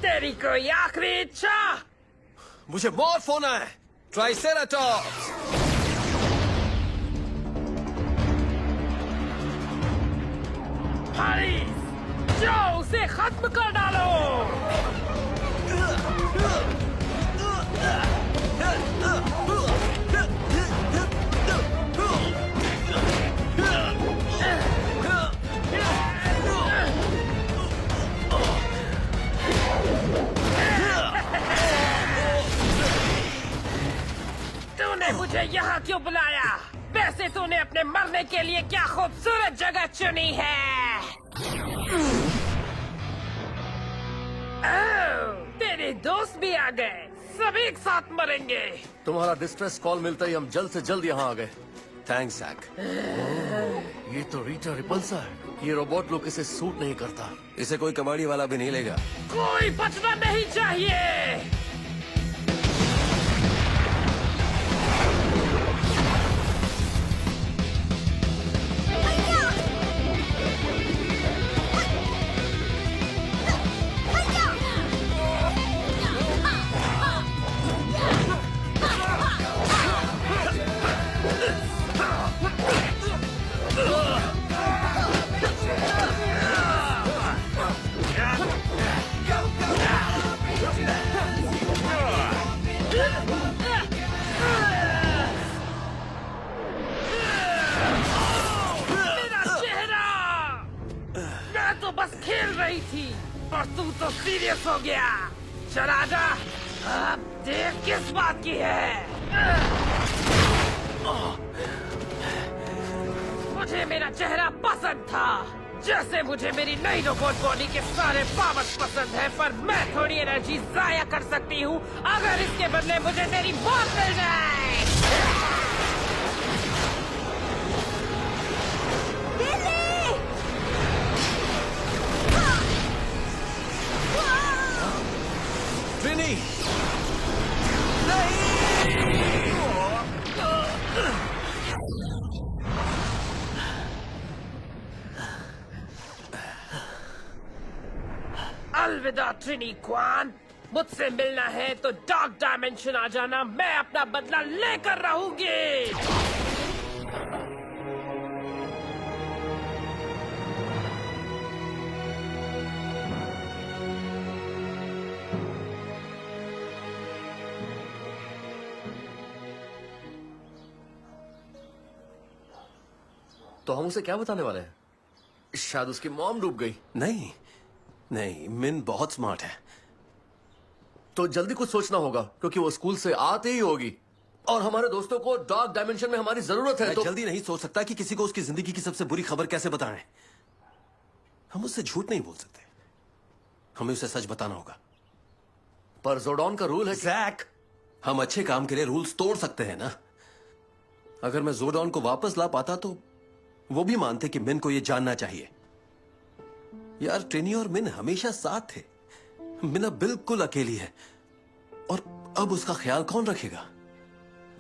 तेरी कोई आखिरी इच्छा? मुझे मॉर्फ होना है, ट्राइसेराटॉप्स। हारिस, जाओ उसे खत्म कर डालो। तूने मुझे यहाँ क्यों बुलाया? वैसे तूने अपने मरने के लिए क्या खूबसूरत जगह चुनी है। तेरे दोस्त भी आ गए, सभी एक साथ मरेंगे। तुम्हारा डिस्ट्रेस कॉल मिलता ही हम जल्द से जल्द यहाँ आ गए। Thanks Jack. ये तो रीटा रिपल्सा है। ये रोबोट लोग इसे सूट नहीं करता। इसे कोई कबाड़ी वाला भी नहीं लेगा। कोई बचना नहीं चाहिए। बस खेल रही थी और तू तो सीरियस हो गया। चला जा, अब देख किस बात की है। मुझे मेरा चेहरा पसंद था, जैसे मुझे मेरी नई रोबोट बॉडी के सारे पावर्स पसंद है, पर मैं थोड़ी एनर्जी जाया कर सकती हूँ अगर इसके बदले मुझे तेरी मौत मिल जाए। ट्रिनी! अलविदा ट्रिनी क्वान। मुझसे मिलना है तो डार्क डायमेंशन आ जाना, मैं अपना बदला लेकर रहूंगी। तो हम उसे क्या बताने वाले हैं? शायद उसकी मॉम डूब गई। नहीं नहीं, मिन बहुत स्मार्ट है। तो जल्दी कुछ सोचना होगा, क्योंकि वो स्कूल से आते ही होगी और हमारे दोस्तों को डार्क डायमेंशन में हमारी जरूरत है। मैं तो जल्दी नहीं सोच सकता कि किसी को उसकी जिंदगी की सबसे बुरी खबर कैसे बताएं। हम उससे झूठ नहीं बोल सकते, हमें उसे सच बताना होगा। पर जोडॉन का रूल है जैक, हम अच्छे काम के लिए रूल्स तोड़ सकते हैं ना। अगर मैं जोडॉन को वापस ला पाता तो वो भी मानते कि मिन को ये जानना चाहिए। यार, ट्रिनी और मिन हमेशा साथ थे। मिन अब बिल्कुल अकेली है और अब उसका ख्याल कौन रखेगा?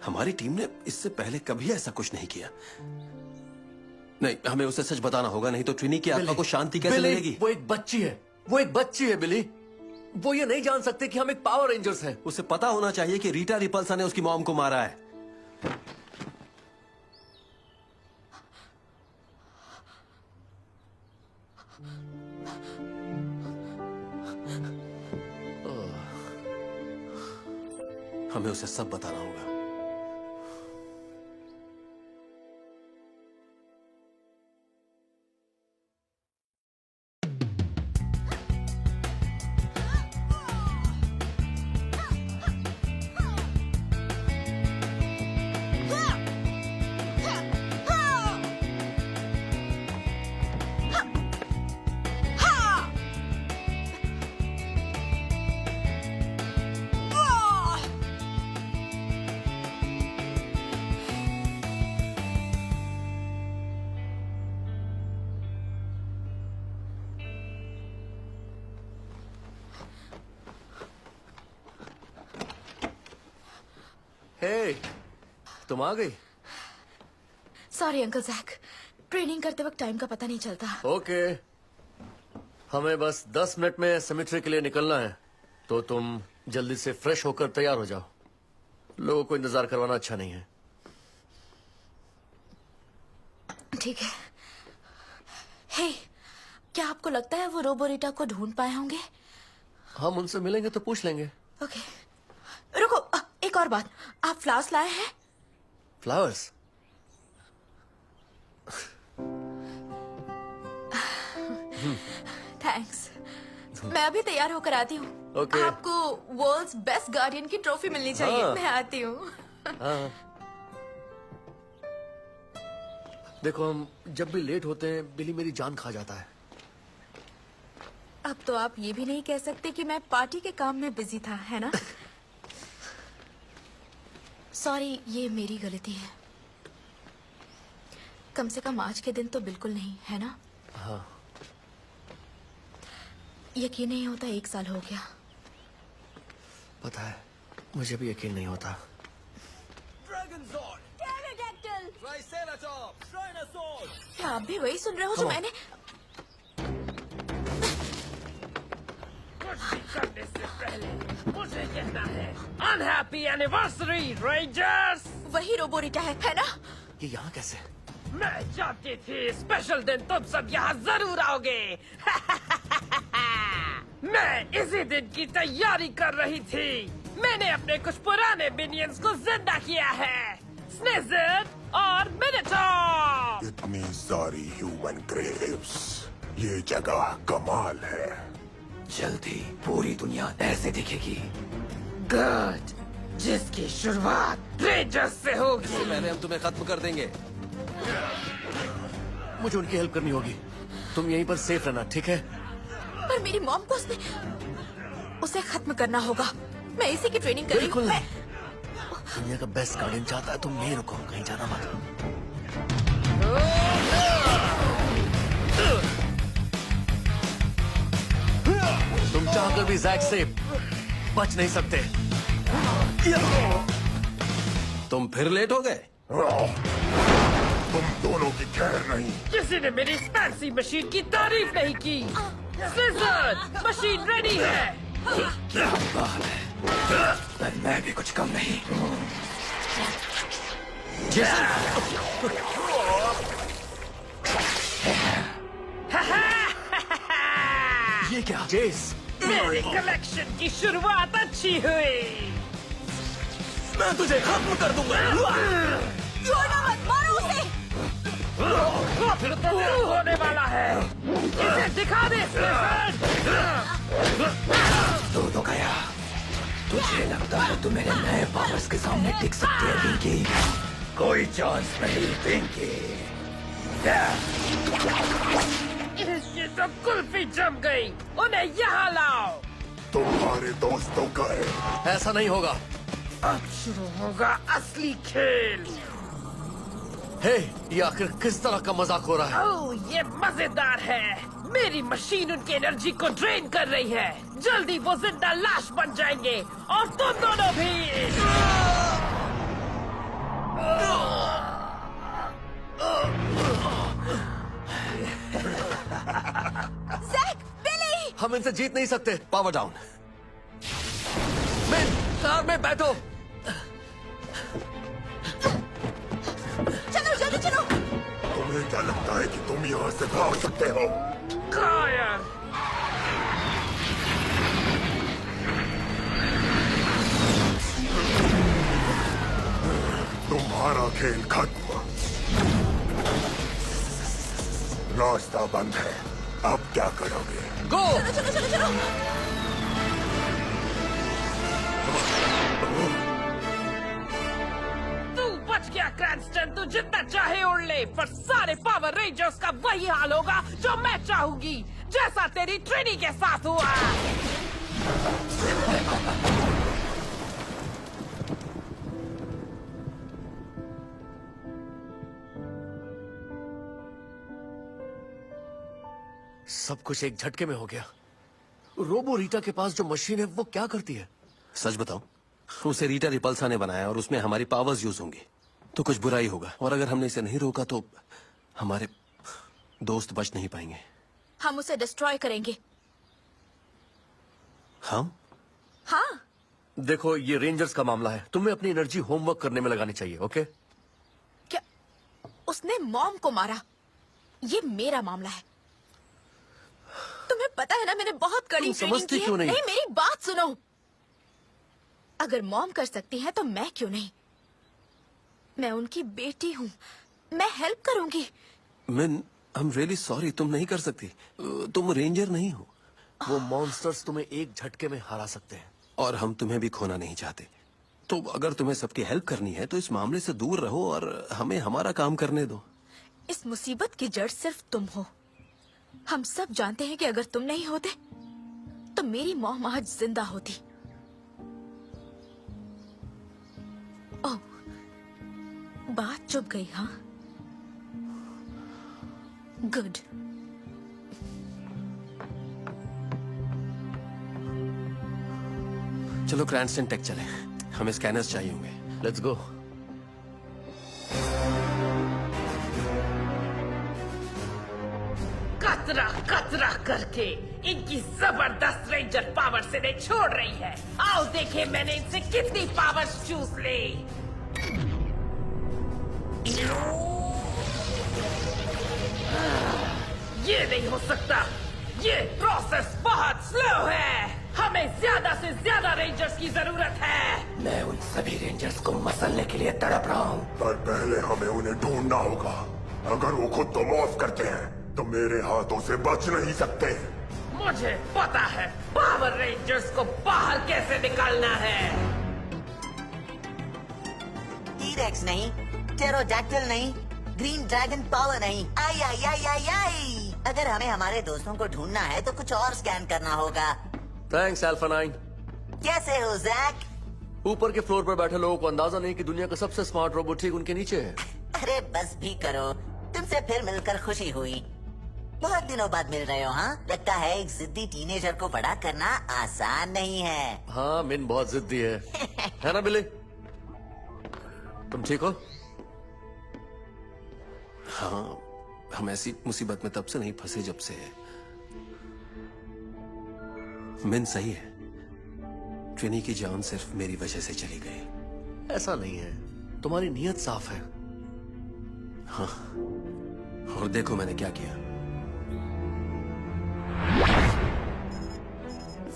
हमारी टीम ने इससे पहले कभी ऐसा कुछ नहीं किया। नहीं, हमें उसे सच बताना होगा, नहीं तो ट्रिनी की आत्मा को शांति कैसे मिलेगी? वो एक बच्ची है, वो एक बच्ची है बिली। वो ये नहीं जान सकते कि हम एक पावर रेंजर्स हैं। उसे पता होना चाहिए कि रीटा रिपल्सा ने उसकी मॉम को मारा है। हमें उसे सब बताना होगा। हे, तुम आ गई। सॉरी अंकल जैक, ट्रेनिंग करते वक्त टाइम का पता नहीं चलता। ओके, हमें बस 10 मिनट में सेमेट्री के लिए निकलना है, तो तुम जल्दी से फ्रेश होकर तैयार हो जाओ। लोगों को इंतजार करवाना अच्छा नहीं है। ठीक है। हे, क्या आपको लगता है वो रोबोरिटा को ढूंढ पाए होंगे? हम उनसे मिलेंगे तो पूछ लेंगे। ओके, रुको, एक और बात, आप फ्लावर्स लाए हैं? फ्लावर्स? थैंक्स। मैं अभी तैयार होकर आती हूँ। Okay. आपको वर्ल्ड्स बेस्ट गार्डियन की ट्रॉफी मिलनी चाहिए। हाँ। मैं आती हूँ। हाँ। देखो, हम जब भी लेट होते हैं बिली मेरी जान खा जाता है। अब तो आप ये भी नहीं कह सकते कि मैं पार्टी के काम में बिजी था, है ना? सॉरी, ये मेरी गलती है। कम से कम आज के दिन तो बिल्कुल नहीं, है ना? हाँ। यकीन नहीं होता 1 साल हो गया। पता है, मुझे भी यकीन नहीं होता। क्या आप भी वही सुन रहे हो जो Come on. मैंने? कुछ भी करने से पहले मुझे कहना है अनहैप्पी एनिवर्सरी रेंजर्स। वही रोबोरिटा है ना? ये यहाँ कैसे? मैं जानती थी स्पेशल दिन तुम सब यहाँ जरूर आओगे। मैं इसी दिन की तैयारी कर रही थी। मैंने अपने कुछ पुराने मिनियंस को जिंदा किया है, स्नेज़र और मिनटॉर। इतनी सारी ह्यूमन ग्रेव्स, ये जगह कमाल है। जल्दी पूरी दुनिया ऐसे दिखेगी। गुड, जिसकी शुरुआत रेंजर्स से होगी। पहले हम तुम्हें खत्म कर देंगे। मुझे उनकी हेल्प करनी होगी। तुम यहीं पर सेफ रहना, ठीक है? पर मेरी मॉम को उसे खत्म करना होगा। मैं इसी की ट्रेनिंग कर रही हूँ। बिल्कुल नहीं। दुनिया का बेस्ट गार्डियन चाहता है तुम यहीं रुको, कहीं जाना मत। तुम चाहकर भी जैक से बच नहीं सकते। तुम फिर लेट हो गए। तुम दोनों की खैर नहीं। किसी ने मेरी फैंसी मशीन की तारीफ नहीं की। सीजर, मशीन रेडी है। क्या बात है, पर मैं भी कुछ कम नहीं। ये क्या? जेस, मेरी कलेक्शन की शुरुआत अच्छी हुई। मैं तुझे खत्म कर दूंगा। छोड़ना मत, मारो उसे। फिर तो शुरू होने वाला है। इसे दिखा दे सीजर। तू तो गया। तुझे लगता है तू मेरे नए पावर्स के सामने टिक सकती है पिंकी? कोई चांस नहीं पिंकी। ये तो कुल्फी जम गई। उन्हें यहाँ लाओ। तुम्हारे दोस्तों का है। ऐसा नहीं होगा। अब शुरू होगा असली खेल। हे, ये आखिर किस तरह का मजाक हो रहा है? ओह, ये मजेदार है। मेरी मशीन उनकी एनर्जी को ड्रेन कर रही है। जल्दी वो जिंदा लाश बन जाएंगे और तुम दोनों भी। जैक, बिली! हम इनसे जीत नहीं सकते। Power down. मिन, कार में बैठो। चलो जल्दी चलो। तुम्हें क्या लगता है कि तुम यहाँ से भाग सकते हो? कायर। तुम्हारा खेल खत्म। रास्ता बंद है। अब क्या करोगे? गो। चलो चलो चलो चलो। तू बच गया क्रैंस्टन। तू जितना चाहे उड़ ले, पर सारे पावर रेंजर्स का वही हाल होगा जो मैं चाहूंगी, जैसा तेरी ट्रेनी के साथ हुआ। सब कुछ एक झटके में हो गया। रोबो रीटा के पास जो मशीन है वो क्या करती है? सच बताऊं, उसे रीटा रिपल्सा ने बनाया और उसमें हमारी पावर्स यूज होंगी। तो कुछ बुरा ही होगा, और अगर हमने इसे नहीं रोका तो हमारे दोस्त बच नहीं पाएंगे। हम उसे डिस्ट्रॉय करेंगे। हम? हाँ। देखो, ये रेंजर्स का मामला है, तुम्हें अपनी एनर्जी होमवर्क करने में लगानी चाहिए, ओके? क्या उसने मॉम को मारा? ये मेरा मामला है। तुम्हें पता है ना, मैंने बहुत कड़ी तुम ट्रेनिंग समझती की क्यों है। नहीं? मेरी बात सुनो। अगर मॉम कर सकती है तो मैं क्यों नहीं? मैं उनकी बेटी हूँ, मैं हेल्प करूंगी। मिन, आई एम रियली सॉरी, तुम नहीं कर सकती। तुम रेंजर नहीं हो, वो मॉन्स्टर्स तुम्हें एक झटके में हरा सकते हैं। और हम तुम्हें भी खोना नहीं चाहते। तो अगर तुम्हें सबकी हेल्प करनी है तो इस मामले से दूर रहो और हमें हमारा काम करने दो। इस मुसीबत की जड़ सिर्फ तुम हो। हम सब जानते हैं कि अगर तुम नहीं होते तो मेरी मॉम आज जिंदा होती। ओह, बात चुप गई। हाँ, गुड। चलो क्रैंस्टन टेक चले, हमें स्कैनर्स चाहिए होंगे। Let's go. कतरा कतरा करके इनकी जबरदस्त रेंजर पावर से नहीं छोड़ रही है। आओ देखें मैंने इनसे कितनी पावर्स चूस ली। ये नहीं हो सकता, ये प्रोसेस बहुत स्लो है। हमें ज्यादा से ज्यादा रेंजर्स की जरूरत है। मैं उन सभी रेंजर्स को मसलने के लिए तड़प रहा हूँ। पर पहले हमें उन्हें ढूंढना होगा। अगर वो खुद तो माफ करते हैं तो मेरे हाथों से बच नहीं सकते। मुझे पता है पावर रेंजर्स को बाहर कैसे निकालना है। टी-रेक्स नहीं, टेरोडैक्टिल नहीं, ग्रीन ड्रैगन पावर नहीं। आई आई आई आई आई। अगर हमें हमारे दोस्तों को ढूंढना है तो कुछ और स्कैन करना होगा। Thanks alpha 9। कैसे हो जैक? ऊपर के फ्लोर पर बैठे लोगों को अंदाजा नहीं कि दुनिया का सबसे स्मार्ट रोबोट ठीक उनके नीचे है। अरे बस भी करो, तुमसे फिर मिलकर खुशी हुई। बहुत दिनों बाद मिल रहे हो। हाँ, लगता है एक जिद्दी टीनेजर को बड़ा करना आसान नहीं है। हाँ, मिन बहुत जिद्दी है ना बिली? तुम ठीक हो? हाँ, हम ऐसी मुसीबत में तब से नहीं फंसे जब से मिन सही है। ट्रेनी की जान सिर्फ मेरी वजह से चली गई। ऐसा नहीं है, तुम्हारी नीयत साफ है। हाँ, और देखो मैंने क्या किया।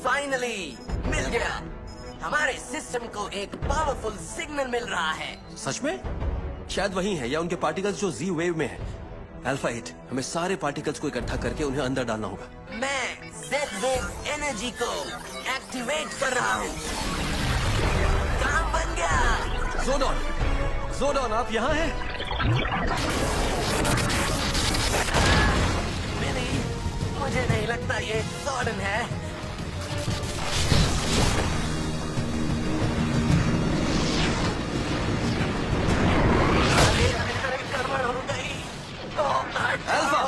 फाइनली मिल गया। हमारे सिस्टम को एक पावरफुल सिग्नल मिल रहा है। सच में? शायद वही है, या उनके पार्टिकल्स जो जी वेव में है। अल्फा 8, हमें सारे पार्टिकल्स को इकट्ठा करके उन्हें अंदर डालना होगा। मैं जेड वेव एनर्जी को एक्टिवेट कर रहा हूँ। काम बन गया। ज़ोडॉन, ज़ोडॉन आप यहाँ हैं? बिली, मुझे नहीं लगता ये ज़ोर्डन है। गड़बड़ हो गई। अल्फा,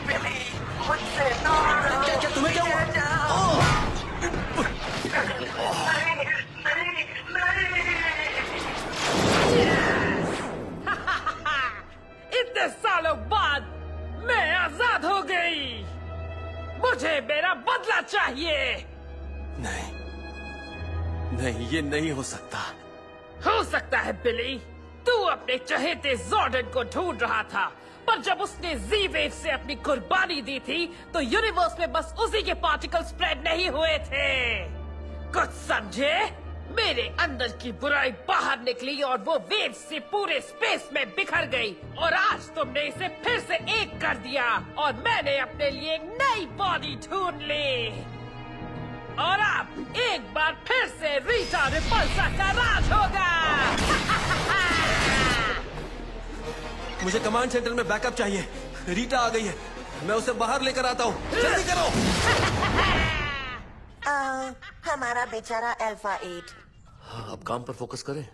बिली, मुझसे दूर क्या तुम्हें क्या हुआ? इतने सालों बाद मैं आजाद हो गई। मुझे मेरा बदला चाहिए। नहीं, नहीं, ये नहीं हो सकता। हो सकता है बिली। तू अपने चहेते जॉर्डन को ढूंढ रहा था, पर जब उसने जी वेव से अपनी कुर्बानी दी थी तो यूनिवर्स में बस उसी के पार्टिकल स्प्रेड नहीं हुए थे। कुछ समझे? मेरे अंदर की बुराई बाहर निकली और वो वेव से पूरे स्पेस में बिखर गई। और आज तुमने इसे फिर से एक कर दिया और मैंने अपने लिए एक नई बॉडी ढूंढ ली। और अब एक बार फिर से रीटा रिपल्सा का राज होगा। मुझे कमांड सेंटर में बैकअप चाहिए। रीटा आ गई है, मैं उसे बाहर लेकर आता हूँ। जल्दी करो। हमारा बेचारा अल्फा 8। हाँ, अब काम पर फोकस करें।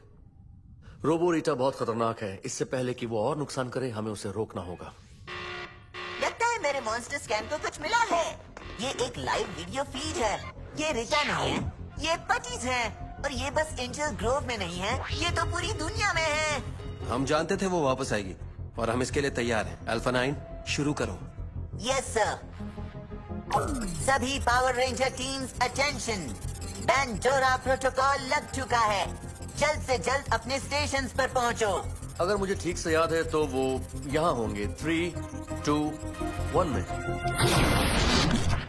रोबो रीटा बहुत खतरनाक है। इससे पहले कि वो और नुकसान करे, हमें उसे रोकना होगा। लगता है मेरे मॉन्स्टर स्कैन को कुछ मिला है। ये एक लाइव वीडियो फीड है। ये रीटा नहीं है, ये पटीज है। और ये बस एंजल ग्रोव में नहीं है, ये तो पूरी दुनिया में है। हम जानते थे वो वापस आएगी और हम इसके लिए तैयार हैं। अल्फा 9 शुरू करो। Yes sir. सभी Power Ranger teams attention, Pandora protocol लग चुका है। जल्द से जल्द अपने स्टेशंस पर पहुंचो। अगर मुझे ठीक से याद है तो वो यहाँ होंगे 3, 2, 1 में।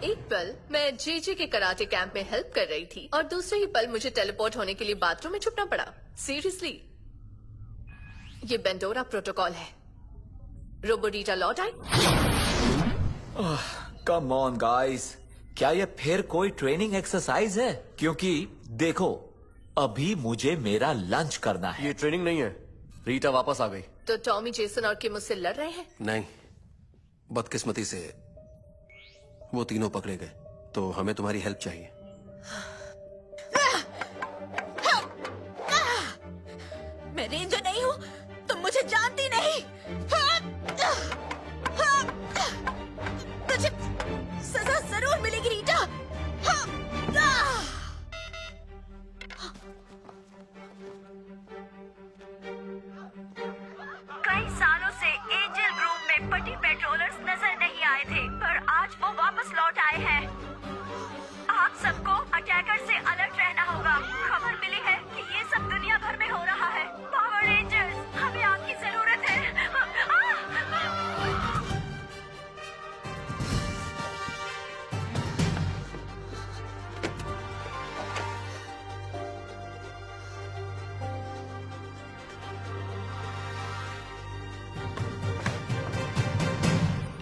एक पल मैं जेजे के कराटे कैंप में हेल्प कर रही थी और दूसरे ही पल मुझे टेलीपोर्ट होने के लिए बाथरूम में छुपना पड़ा। सीरियसली, ये बेंडोरा प्रोटोकॉल है। रोबोडीटा लौट आई। कम ऑन गाइस, क्या ये फिर कोई ट्रेनिंग एक्सरसाइज है? क्योंकि देखो, अभी मुझे मेरा लंच करना है। ये ट्रेनिंग नहीं है, रीटा वापस आ गई। तो टॉमी, जेसन और किम मुझसे लड़ रहे हैं? नहीं, बदकिस्मती से वो तीनों पकड़े गए, तो हमें तुम्हारी हेल्प चाहिए। मैं रेंजर नहीं हूँ, तुम मुझे जानती नहीं। तुझे सजा जरूर मिलेगी रीटा। कई सालों से एंजल ग्रुप में पटी पेट्रोलर्स नजर नहीं आए थे, पर आज वो वापस लौट आए हैं। आप सबको अटैकर से अलर्ट रहना होगा। खबर मिली है कि ये सब दुनिया भर में हो रहा है। पावर रेंजर्स, हमें आपकी जरूरत है।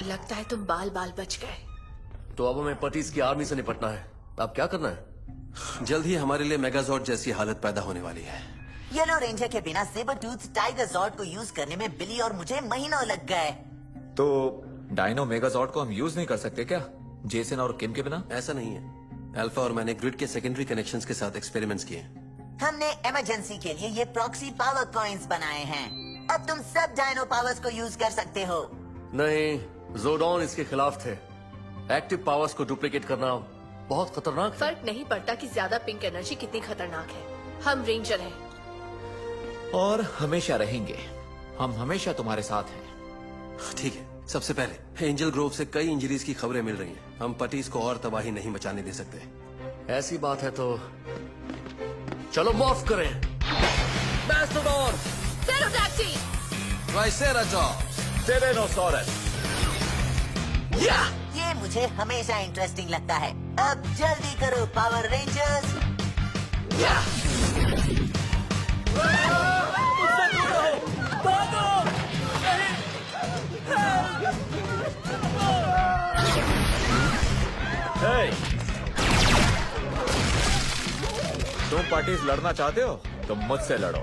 लगता है तुम बाल बाल बच गए। तो अब हमें पटीज की आर्मी से निपटना है। अब क्या करना है? जल्द ही हमारे लिए मेगाजॉर्ड जैसी हालत पैदा होने वाली है। येलो रेंजर के बिना सेबर टूथ टाइगर जॉर्ड को यूज करने में बिली और मुझे महीनों लग गए। तो डायनो मेगाजॉर्ड को हम यूज नहीं कर सकते क्या, जेसन और किम के बिना? ऐसा नहीं है। अल्फा और मैंने ग्रिड के सेकेंडरी कनेक्शंस के साथ एक्सपेरिमेंट्स किए। हमने इमरजेंसी के लिए ये प्रॉक्सी पावर कॉइन्स बनाए हैं। अब तुम सब डायनो पावर्स को यूज कर सकते हो। नहीं, जोडॉन इसके खिलाफ थे। एक्टिव पावर्स को डुप्लीकेट करना बहुत खतरनाक है। फर्क नहीं पड़ता कि ज्यादा पिंक एनर्जी कितनी खतरनाक है। हम रेंजर हैं और हमेशा रहेंगे। हम हमेशा तुम्हारे साथ हैं। ठीक है, सबसे पहले एंजल ग्रोव से कई इंजरीज की खबरें मिल रही हैं। हम पटीज को और तबाही नहीं मचाने दे सकते। ऐसी बात है तो चलो मॉर्फ करें। Mastodon! Pterodactyl! ट्राइसेराटॉप्स! टिरेनोसॉरस! ये मुझे हमेशा इंटरेस्टिंग लगता है। अब जल्दी करो पावर रेंजर्स। तुम पार्टीज लड़ना चाहते हो तो मुझसे लड़ो।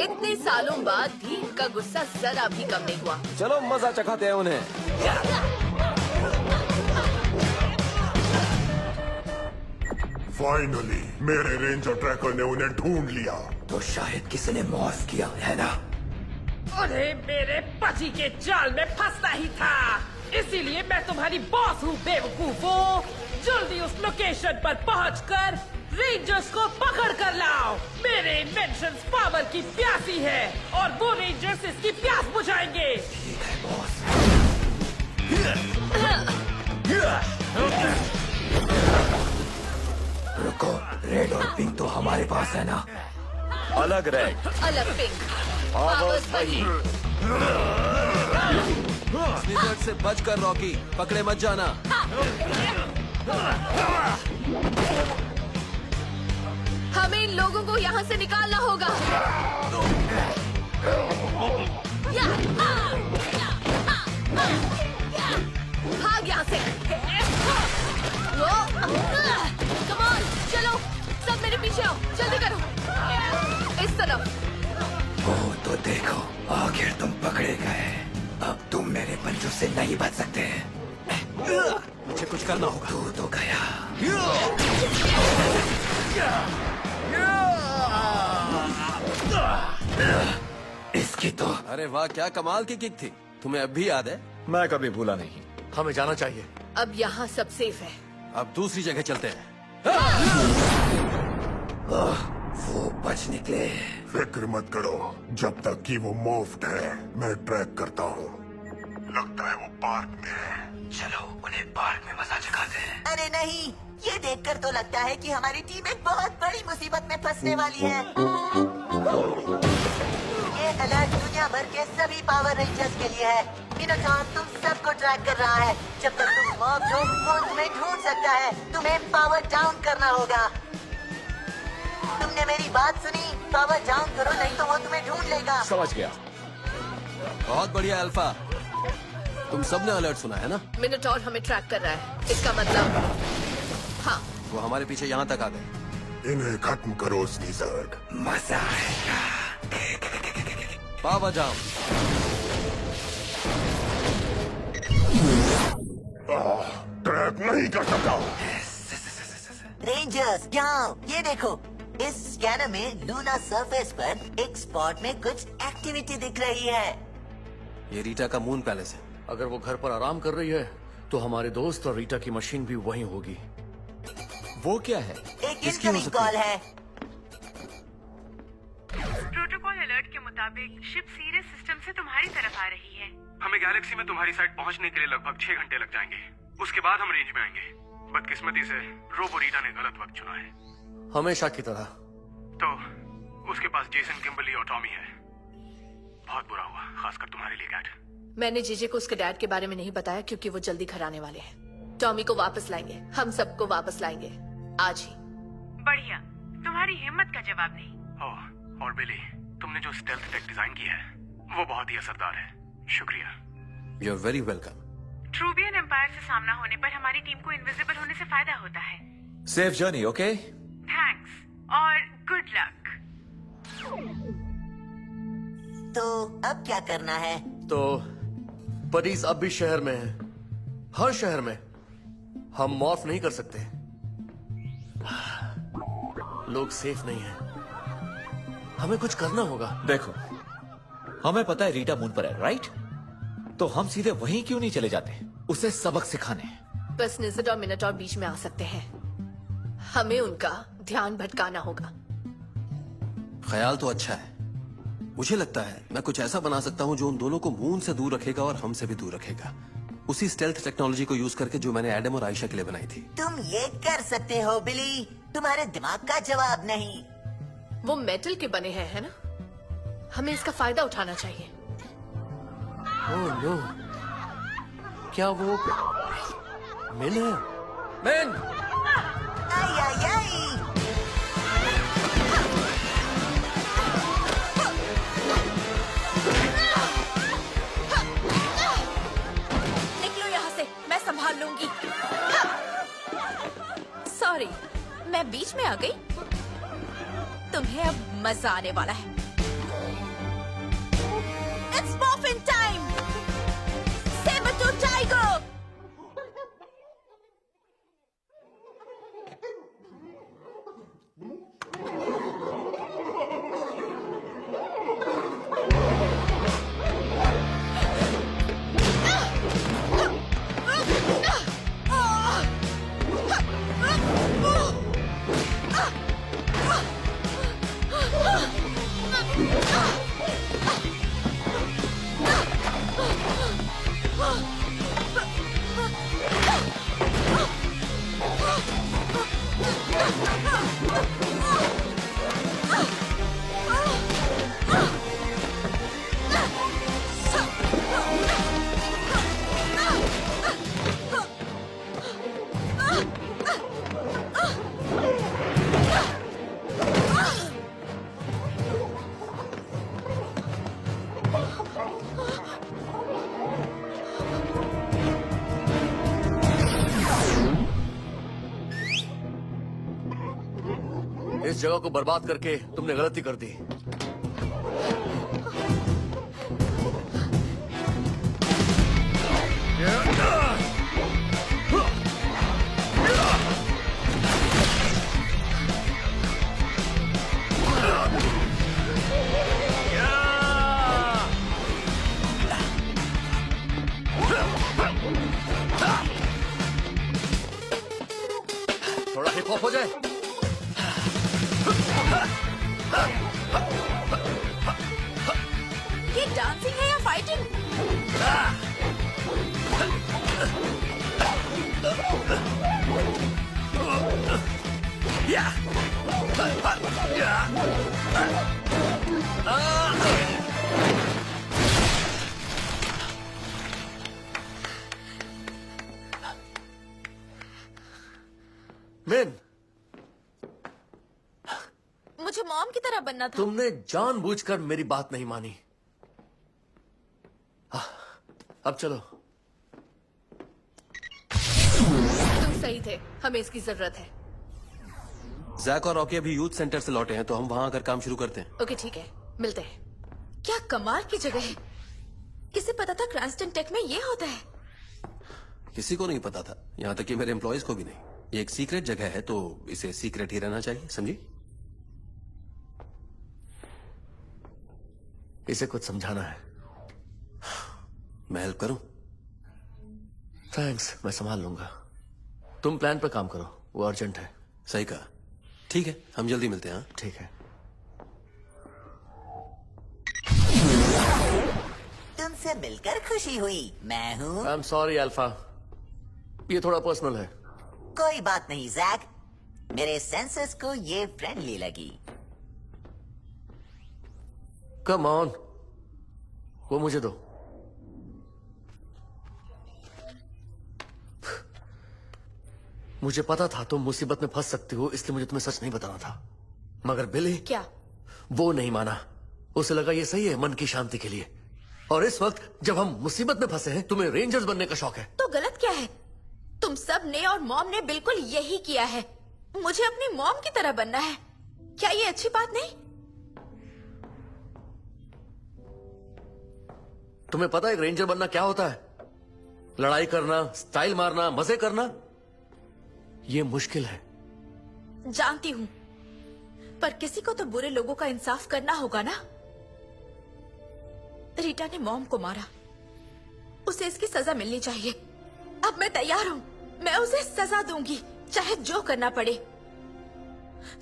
इतने सालों बाद भी इनका गुस्सा जरा भी कम नहीं हुआ। चलो मजा चखाते हैं उन्हें। फाइनली मेरे रेंजर ट्रैकर ने उन्हें ढूंढ लिया। तो शायद किसी ने मॉर्फ किया है ना? उन्हें मेरे पति के जाल में फंसना ही था। इसीलिए मैं तुम्हारी बॉस हूँ बेवकूफों। जल्दी उस लोकेशन पर पहुंचकर रेंजर्स को पकड़ कर लाओ। मेरे इन्वेंशंस पावर की प्यासी है और वो रेंजर्स इसकी प्यास बुझाएंगे। ठीक है बॉस। रुको, रेड और पिंक तो हमारे पास है ना? अलग रेड, अलग पिंक, पावर्स वही। स्लिजर्ड से बचकर रॉकी, पकड़े मत जाना। हमें इन लोगों को यहाँ से निकालना होगा। भाग यहाँ से। कम ऑन, चलो सब मेरे पीछे आओ, जल्दी करो। इस तरफ। ओह तो देखो, आखिर तुम पकड़े गए। अब तुम मेरे पंचों से नहीं बच सकते। मुझे कुछ करना होगा। तू तो गया। इसकी तो अरे वाह, क्या कमाल की किक थी। तुम्हें अब भी याद है? मैं कभी भूला नहीं। हमें जाना चाहिए। अब यहाँ सब सेफ है। अब दूसरी जगह चलते हैं। वो बच निकले। फिक्र मत करो, जब तक कि वो मोफ्ट है मैं ट्रैक करता हूँ। लगता है वो पार्क में है। चलो उन्हें पार्क में मजा चखाते हैं। अरे नहीं, ये देखकर तो लगता है कि हमारी टीम एक बहुत बड़ी मुसीबत में फंसने वाली है। ये अलर्ट दुनिया भर के सभी पावर रेंजर्स के लिए है। मिनोटॉर तुम सबको ट्रैक कर रहा है। जब तक तुम मॉब हो वो तुम्हें ढूंढ सकता है। तुम्हें पावर डाउन करना होगा। तुमने मेरी बात सुनी? पावर डाउन करो, नहीं तो वो तुम्हें ढूंढ लेगा। समझ गया। बहुत बढ़िया अल्फा, तुम सबने अलर्ट सुना है ना? मिनोटॉर हमें ट्रैक कर रहा है, इसका मतलब हाँ, वो हमारे पीछे यहाँ तक आ गए। इन्हें खत्म करो स्नीजर्ग। मजा आएगा। Power down. ट्रैक नहीं कर सकता। रेंजर्स जाओ, ये देखो, इस स्कैनर में लूना सरफेस पर एक स्पॉट में कुछ एक्टिविटी दिख रही है। ये रीटा का मून पैलेस है। अगर वो घर पर आराम कर रही है तो हमारे दोस्त और रीटा की मशीन भी वहीं होगी। वो क्या है? एक किसकी हो इनकमिंग सकती कॉल है। प्रोटोकॉल अलर्ट के मुताबिक शिप सीरियस सिस्टम से तुम्हारी तरफ आ रही है। हमें गैलेक्सी में तुम्हारी साइड पहुंचने के लिए लगभग 6 घंटे लग जाएंगे। उसके बाद हम रेंज में आएंगे। बदकिस्मती से रोबोरीटा ने गलत वक्त चुना है। हमेशा की तरह। तो उसके पास जेसन, किम्बरली और टॉमी है। बहुत बुरा हुआ, खासकर तुम्हारे लिए कैट। मैंने जीजे को उसके डैड के बारे में नहीं बताया क्योंकि वो जल्दी घर आने वाले हैं। टॉमी को वापस लाएंगे, हम सबको वापस लाएंगे आज ही। बढ़िया, तुम्हारी हिम्मत का जवाब नहीं। ओह, और बिली, तुमने जो स्टेल्थ टेक डिजाइन किया है वो बहुत ही असरदार है। शुक्रिया। You are very welcome. Troobian Empire से सामना होने पर हमारी टीम को इनविजिबल होने से फायदा होता है। Safe journey, okay? थैंक्स और गुड लक। तो अब क्या करना है? तो परीज अब भी शहर में है, हर शहर में। हम मॉर्फ नहीं कर सकते, लोग सेफ नहीं हैं। हमें कुछ करना होगा। देखो, हमें पता है रीटा मून पर है, राइट? तो हम सीधे वहीं क्यों नहीं चले जाते उसे सबक सिखाने? बस निज़द और मिनोटॉर बीच में आ सकते हैं। हमें उनका ध्यान भटकाना होगा। ख्याल तो अच्छा है। मुझे लगता है मैं कुछ ऐसा बना सकता हूँ जो उन दोनों को मून से दूर रखेगा और हमसे भी दूर रखेगा। उसी स्टेल्थ टेक्नोलॉजी को यूज करके जो मैंने एडम और आयशा के लिए बनाई थी। तुम ये कर सकते हो बिली, तुम्हारे दिमाग का जवाब नहीं। वो मेटल के बने हैं, है ना? हमें इसका फायदा उठाना चाहिए। ओह नो, क्या वो मिन है? मिन! आई आई आई! निकलो यहाँ से, मैं संभाल लूंगी। सॉरी, मैं बीच में आ गई। तुम्हें अब मजा आने वाला है। It's morphin time! Saber-tooth tiger! इस जगह को बर्बाद करके तुमने गलती कर दी। थोड़ा हिप हॉप हो जाए। फाइटिंग। मिन, मुझे मॉम की तरह बनना था। तुमने जानबूझकर मेरी बात नहीं मानी। अब चलो। तुम सही थे, हमें इसकी जरूरत है। जैक और रॉकी अभी यूथ सेंटर से लौटे हैं, तो हम वहां आकर काम शुरू करते हैं। ओके ठीक है, मिलते हैं। क्या कमाल की जगह है। किसे पता था क्रैंस्टन टेक में ये होता है? किसी को नहीं पता था, यहाँ तक कि मेरे एम्प्लॉयज को भी नहीं। ये एक सीक्रेट जगह है, तो इसे सीक्रेट ही रहना चाहिए, समझी? इसे कुछ समझाना है। मैं हेल्प करूं? थैंक्स, मैं संभाल लूंगा। तुम प्लान पर काम करो, वो अर्जेंट है। सही कहा। ठीक है, हम जल्दी मिलते हैं। हाँ? ठीक है। तुमसे मिलकर खुशी हुई। मैं हूँ। आई एम सॉरी अल्फा, ये थोड़ा पर्सनल है। कोई बात नहीं जैक, मेरे सेंसेस को ये फ्रेंडली लगी। कम ऑन, वो मुझे दो। मुझे पता था तुम मुसीबत में फंस सकती हो, इसलिए मुझे तुम्हें सच नहीं बताना था। मगर बिली क्या? वो नहीं माना। उसे लगा ये सही है मन की शांति के लिए। और इस वक्त जब हम मुसीबत में फंसे हैं, तुम्हें रेंजर्स बनने का शौक है। तो गलत क्या है? तुम सब ने और मॉम ने बिल्कुल यही किया है। मुझे अपनी मॉम की तरह बनना है। क्या ये अच्छी बात नहीं? तुम्हें पता है एक रेंजर बनना क्या होता है? लड़ाई करना, स्टाइल मारना, मजे करना, ये मुश्किल है। जानती हूँ, पर किसी को तो बुरे लोगों का इंसाफ करना होगा ना। रीटा ने मॉम को मारा, उसे इसकी सजा मिलनी चाहिए। अब मैं तैयार हूँ, मैं उसे सजा दूंगी, चाहे जो करना पड़े।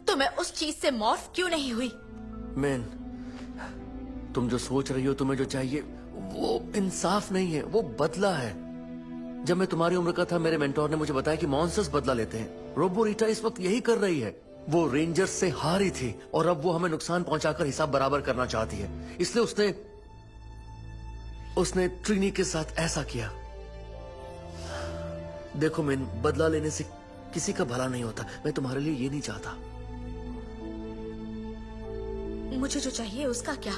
तो मैं उस चीज से मॉर्फ क्यों नहीं हुई? मैन, तुम जो सोच रही हो, तुम्हें जो चाहिए वो इंसाफ नहीं है, वो बदला है। जब मैं तुम्हारी उम्र का था, मेरे मेंटोर ने मुझे बताया कि मॉन्स्टर्स बदला लेते हैं। रोबो रीटा इस वक्त यही कर रही है। वो रेंजर्स से हारी थी और अब वो हमें नुकसान पहुंचाकर हिसाब बराबर करना चाहती है। इसलिए उसने ट्रिनी के साथ ऐसा किया। देखो मैन, बदला लेने से किसी का भला नहीं होता। मैं तुम्हारे लिए ये नहीं चाहता। मुझे जो चाहिए उसका क्या?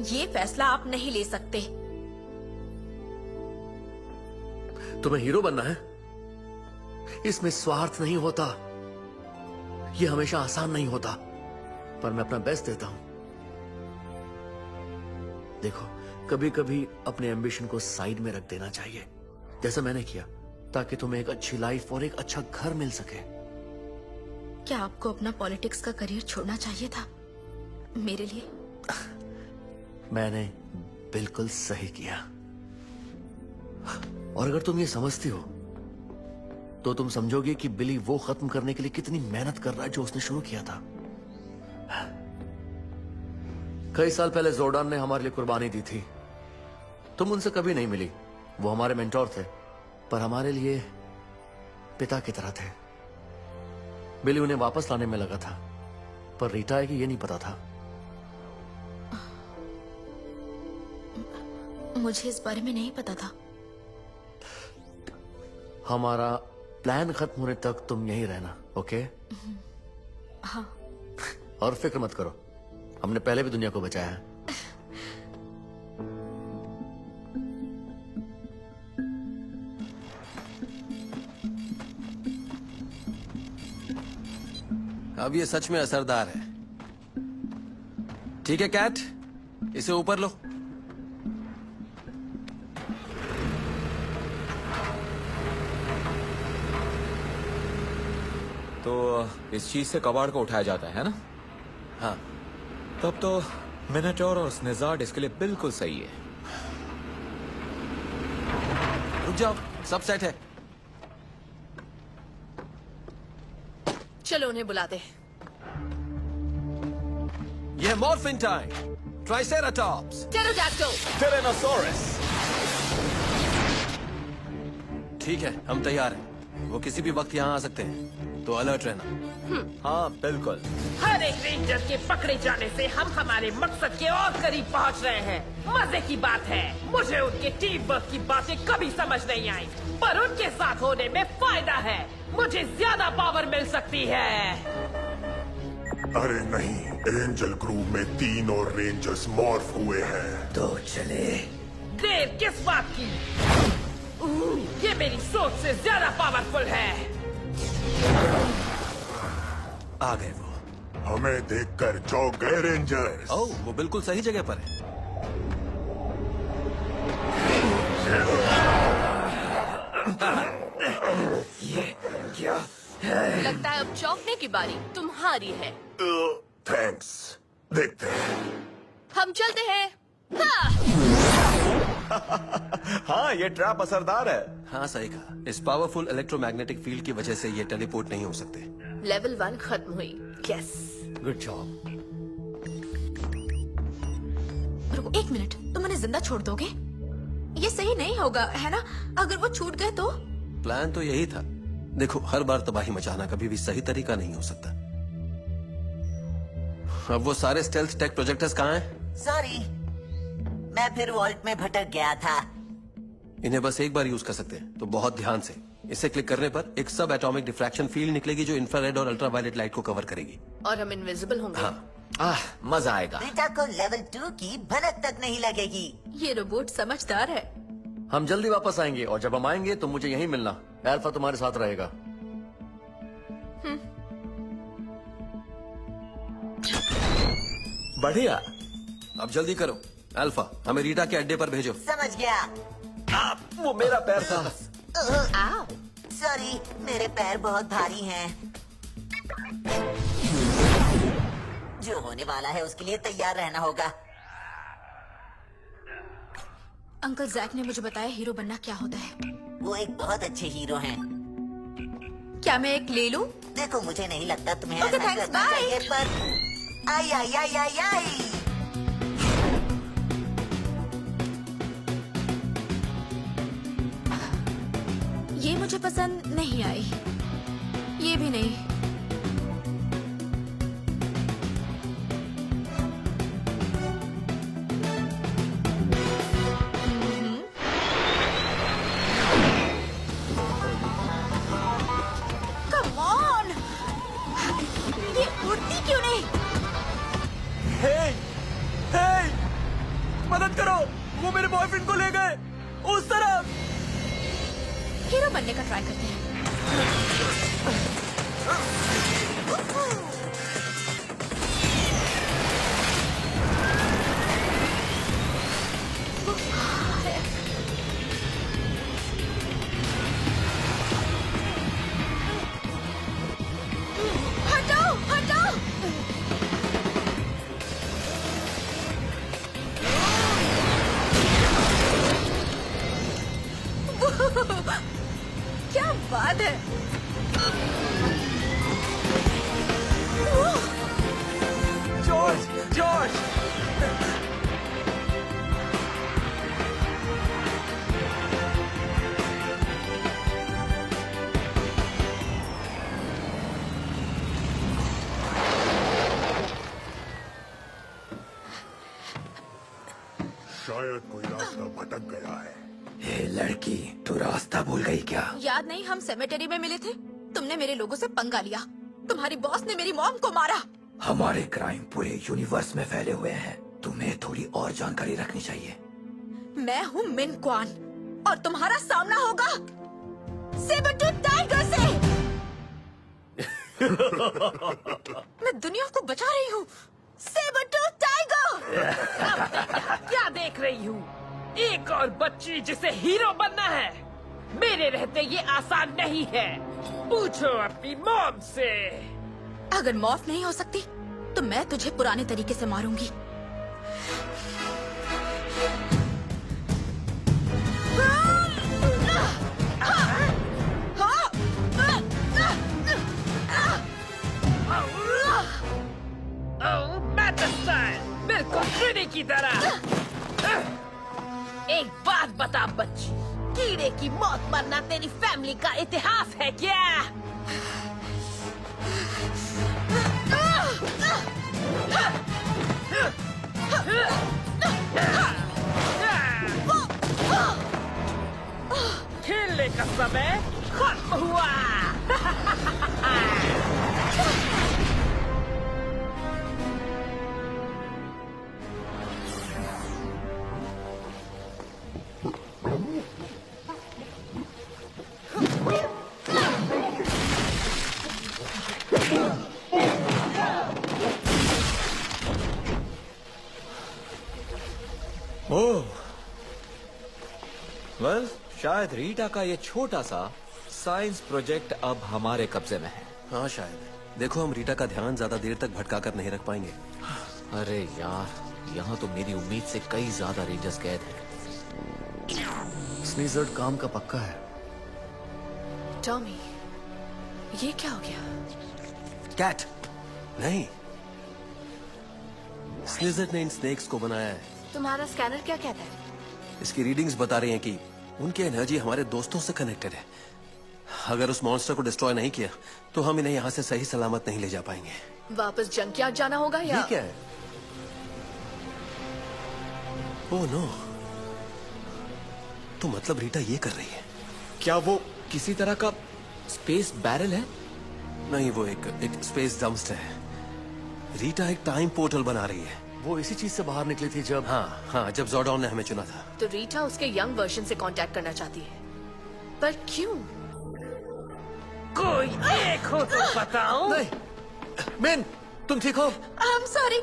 ये फैसला आप नहीं ले सकते। तुम्हें हीरो बनना है, इसमें स्वार्थ नहीं होता। ये हमेशा आसान नहीं होता, पर मैं अपना बेस्ट देता हूं। देखो, कभी कभी अपने एम्बिशन को साइड में रख देना चाहिए, जैसा मैंने किया, ताकि तुम्हें एक अच्छी लाइफ और एक अच्छा घर मिल सके। क्या आपको अपना पॉलिटिक्स का करियर छोड़ना चाहिए था मेरे लिए? मैंने बिल्कुल सही किया। और अगर तुम ये समझती हो, तो तुम समझोगे कि बिली वो खत्म करने के लिए कितनी मेहनत कर रहा है जो उसने शुरू किया था। कई साल पहले जोर्डान ने हमारे लिए कुर्बानी दी थी। तुम उनसे कभी नहीं मिली। वो हमारे मेंटोर थे, पर हमारे लिए पिता की तरह थे। बिली उन्हें वापस लाने में लगा था, पर रीटा है कि ये नहीं पता था। मुझे इस बारे में नहीं पता था। हमारा प्लान खत्म होने तक तुम यहीं रहना, ओके? हाँ। और फिक्र मत करो, हमने पहले भी दुनिया को बचाया है। अब ये सच में असरदार है। ठीक है कैट, इसे ऊपर लो। तो इस चीज से कबाड़ को उठाया जाता है ना? हाँ। तब तो मिनोटॉर और स्नेजार्ड इसके लिए बिल्कुल सही है। रुक जाओ, सब सेट है। चलो उन्हें बुला दे। यह मॉर्फिन टाइम। ट्राइसेराटॉप्स, टेरोडैक्टिल, टिरेनोसॉरस। ठीक है, हम तैयार हैं। वो किसी भी वक्त यहाँ आ सकते हैं, तो अलर्ट रहना। हाँ बिल्कुल। हर एक रेंजर के पकड़े जाने से हम हमारे मकसद के और करीब पहुंच रहे हैं। मजे की बात है, मुझे उनके टीम वर्क की बातें कभी समझ नहीं आई, पर उनके साथ होने में फायदा है। मुझे ज्यादा पावर मिल सकती है। अरे नहीं, एंजल ग्रुप में 3 और रेंजर्स मॉर्फ हुए हैं। तो चले। देर किस बात की? ये मेरी सोच से ज्यादा पावरफुल है। आ गए वो। हमें देखकर चौंक गए रेंजर्स। ओह, वो बिल्कुल सही जगह पर है। ये क्या लगता है अब चौंकने की बारी तुम्हारी है। थैंक्स, देखते हैं। हम चलते हैं। हाँ! हाँ, ये ट्रैप असरदार है। हाँ सही कहा। इस पावरफुल इलेक्ट्रोमैग्नेटिक फील्ड की वजह से ये टेलीपोर्ट नहीं हो सकते। लेवल 1 खत्म हुई। यस। Good job. रुको 1 मिनट, तुम उन्हें जिंदा छोड़ दोगे? ये सही नहीं होगा, है ना? अगर वो छूट गए तो? प्लान तो यही था। देखो, हर बार तबाही मचाना कभी भी सही तरीका नहीं हो सकता। अब वो सारे स्टेल्थ टेक प्रोजेक्टर्स कहाँ हैं? सॉरी, मैं फिर वॉल्ट में भटक गया था। इन्हें बस एक बार यूज कर सकते हैं, तो बहुत ध्यान से। इसे क्लिक करने पर एक सब एटॉमिक डिफ्रैक्शन फील्ड निकलेगी जो इंफ्रारेड और अल्ट्रावायलेट लाइट को कवर करेगी। और हम इनविजिबल होंगे। हाँ। मजा आएगा। बेटा को लेवल 2 की भनक तक नहीं लगेगी। ये रोबोट समझदार है। हम जल्दी वापस आएंगे और जब हम आएंगे तो मुझे यहीं मिलना। अल्फा तुम्हारे साथ रहेगा। बढ़िया। अब जल्दी करो। अल्फा, हमें रीटा के अड्डे पर भेजो। समझ गया। वो मेरा पैर था। आओ। सॉरी, मेरे पैर बहुत भारी हैं। जो होने वाला है उसके लिए तैयार रहना होगा। अंकल जैक ने मुझे बताया हीरो बनना क्या होता है। वो एक बहुत अच्छे हीरो हैं। क्या मैं एक ले लूं? देखो, मुझे नहीं लगता तुम्हें Okay, ऐसा thanks, करना bye. चाहिए, पर आई आई आई आई आई। ये मुझे पसंद नहीं आई, ये भी नहीं। Come on! ये उड़ती क्यों नहीं? हे, मदद करो! वो मेरे बॉयफ्रेंड को ले गए उस तरफ। हीरो बनने का ट्राई करते हैं। हटाओ, हटाओ! क्या बात है! George, George! शायद कोई रास्ता भटक गया है। हे लड़की, तू रास्ता भूल गई क्या? याद नहीं हम सेमेटरी में मिले थे? तुमने मेरे लोगों से पंगा लिया। तुम्हारी बॉस ने मेरी मॉम को मारा। हमारे क्राइम पूरे यूनिवर्स में फैले हुए हैं। तुम्हें थोड़ी और जानकारी रखनी चाहिए। मैं हूँ मिन क्वान और तुम्हारा सामना होगा सेबर-टूथ टाइगर से। मैं दुनिया को बचा रही हूँ। Sabre-tooth tiger! क्या देख रही हूँ? एक और बच्ची जिसे हीरो बनना है। मेरे रहते ये आसान नहीं है। पूछो अपनी मॉम से। अगर मॉर्फ नहीं हो सकती तो मैं तुझे पुराने तरीके से मारूंगी। ओह, मैटर स्टाइल, बिल्कुल ट्रिनी की एक बात बता बच्ची, कीड़े की मौत मरना तेरी फैमिली का इतिहास है क्या? खेलने का समय खत्म हुआ। ओह, वेल, शायद रीटा का ये छोटा सा साइंस प्रोजेक्ट अब हमारे कब्जे में है। हाँ शायद। देखो, हम रीटा का ध्यान ज्यादा देर तक भटका कर नहीं रख पाएंगे। अरे यार, यहाँ तो मेरी उम्मीद से कई ज्यादा रेंजर्स कैद हैं। स्नीजर्ड काम का पक्का है। टॉमी, ये क्या हो गया? कैट नहीं, स्निजर्ड ने इन स्नेक्स को बनाया है। तुम्हारा स्कैनर क्या कहता है? इसकी रीडिंग्स बता रही हैं कि उनकी एनर्जी हमारे दोस्तों से कनेक्टेड है। अगर उस मॉन्स्टर को डिस्ट्रॉय नहीं किया तो हम इन्हें यहाँ से सही सलामत नहीं ले जा पाएंगे। वापस जंकयार्ड जाना होगा या? ये क्या है? ओह नो, तो मतलब रीटा ये कर रही है? क्या वो किसी तरह का स्पेस बैरल है? नहीं, वो एक स्पेस डम्पस्टर है। रीटा एक टाइम पोर्टल बना रही है। वो इसी चीज से बाहर निकली थी जब हाँ, जब ज़ोर्डॉन ने हमें चुना था। तो रीटा उसके यंग वर्जन से कांटेक्ट करना चाहती है, पर क्यों? कोई एक हो तो बताओ। नहीं, मेन, तुम ठीक हो? I'm sorry,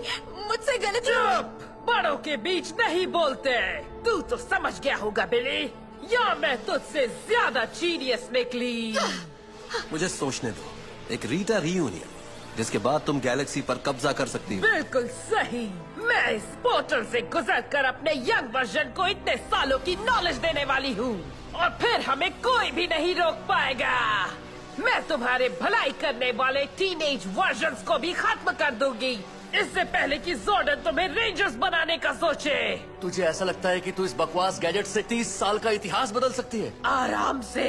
मुझसे गलती। चुप! बड़ों के बीच नहीं बोलते। तू तो समझ गया होगा बिली, या मैं तुझसे ज्यादा जीनियस निकली। मुझे सोचने दो। एक रीटा रीयूनियन, जिसके बाद तुम गैलेक्सी पर कब्जा कर सकती हो। बिल्कुल सही। मैं इस पोर्टल से गुजरकर अपने यंग वर्जन को इतने सालों की नॉलेज देने वाली हूँ, और फिर हमें कोई भी नहीं रोक पाएगा। मैं तुम्हारे भलाई करने वाले टीनेज वर्जन्स को भी खत्म कर दूंगी, इससे पहले कि ज़ोर्डन तुम्हें रेंजर्स बनाने का सोचे। तुझे ऐसा लगता है कि तू इस बकवास गैजेट से 30 साल का इतिहास बदल सकती है? आराम से।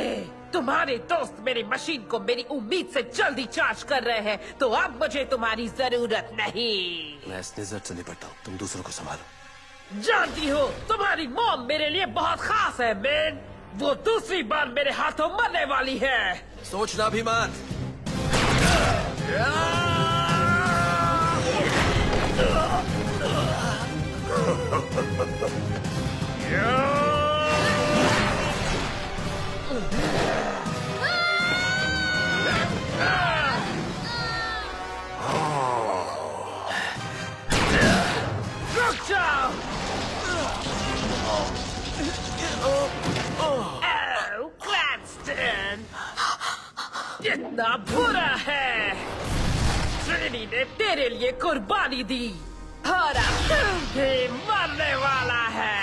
तुम्हारे दोस्त मेरी मशीन को मेरी उम्मीद से जल्दी चार्ज कर रहे हैं, तो अब मुझे तुम्हारी जरूरत नहीं। मैं स्निजर्ड से निपटता हूँ, तुम दूसरों को संभालो। जानती हो, तुम्हारी मॉम मेरे लिए बहुत खास है मैन। वो दूसरी बार मेरे हाथों मरने वाली है। सोचना भी मत। रुक जाओ। क्लैंस्टन, इतना बुरा है। ट्रिनिटी ने तेरे लिए कुर्बानी दी, और अब तू भी मरने वाला है।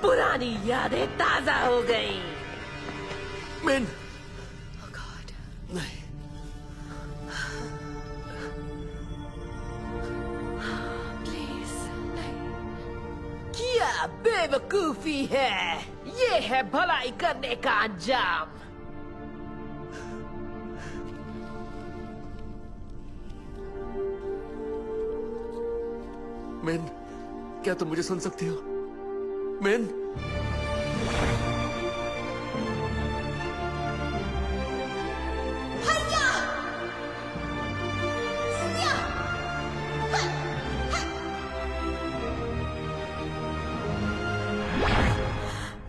पुरानी यादें ताजा हो गई। Main, Oh God. नहीं, Please, नहीं। क्या बेवकूफी है। ये है भलाई करने का अंजाम। मेन, क्या तुम मुझे सुन सकती हो? मेन,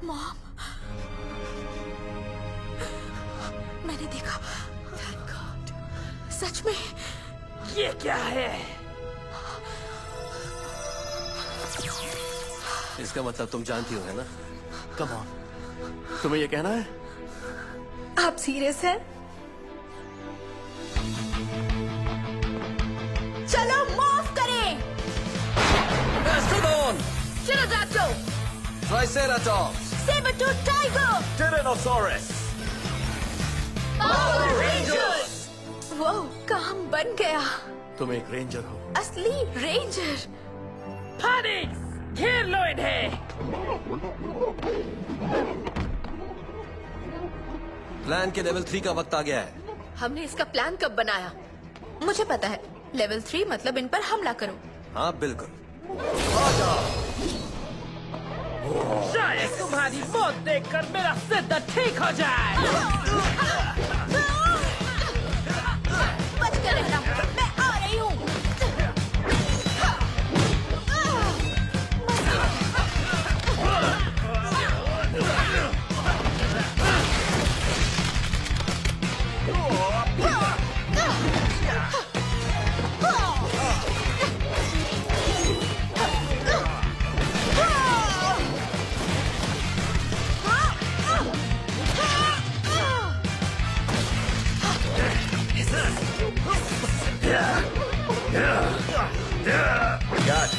मॉम, मैंने देखा। Thank God. सच में। ये क्या है? इसका मतलब तुम जानती हो, है ना? कम ऑन, तुम्हें ये कहना है? आप सीरियस हैं? चलो triceratops, sabretooth tiger, tyrannosaurus. Power Rangers. वो काम बन गया। तुम एक रेंजर हो। असली रेंजर। फेनिक्स, घेर लो इन्हें। प्लान के लेवल 3 का वक्त आ गया है। हमने इसका प्लान कब बनाया? मुझे पता है, लेवल 3 मतलब इन पर हमला करो। हाँ बिल्कुल। शायद तुम्हारी मौत देखकर मेरा सिर ठीक हो जाए। बच कर रहना, मैं आ रही हूँ।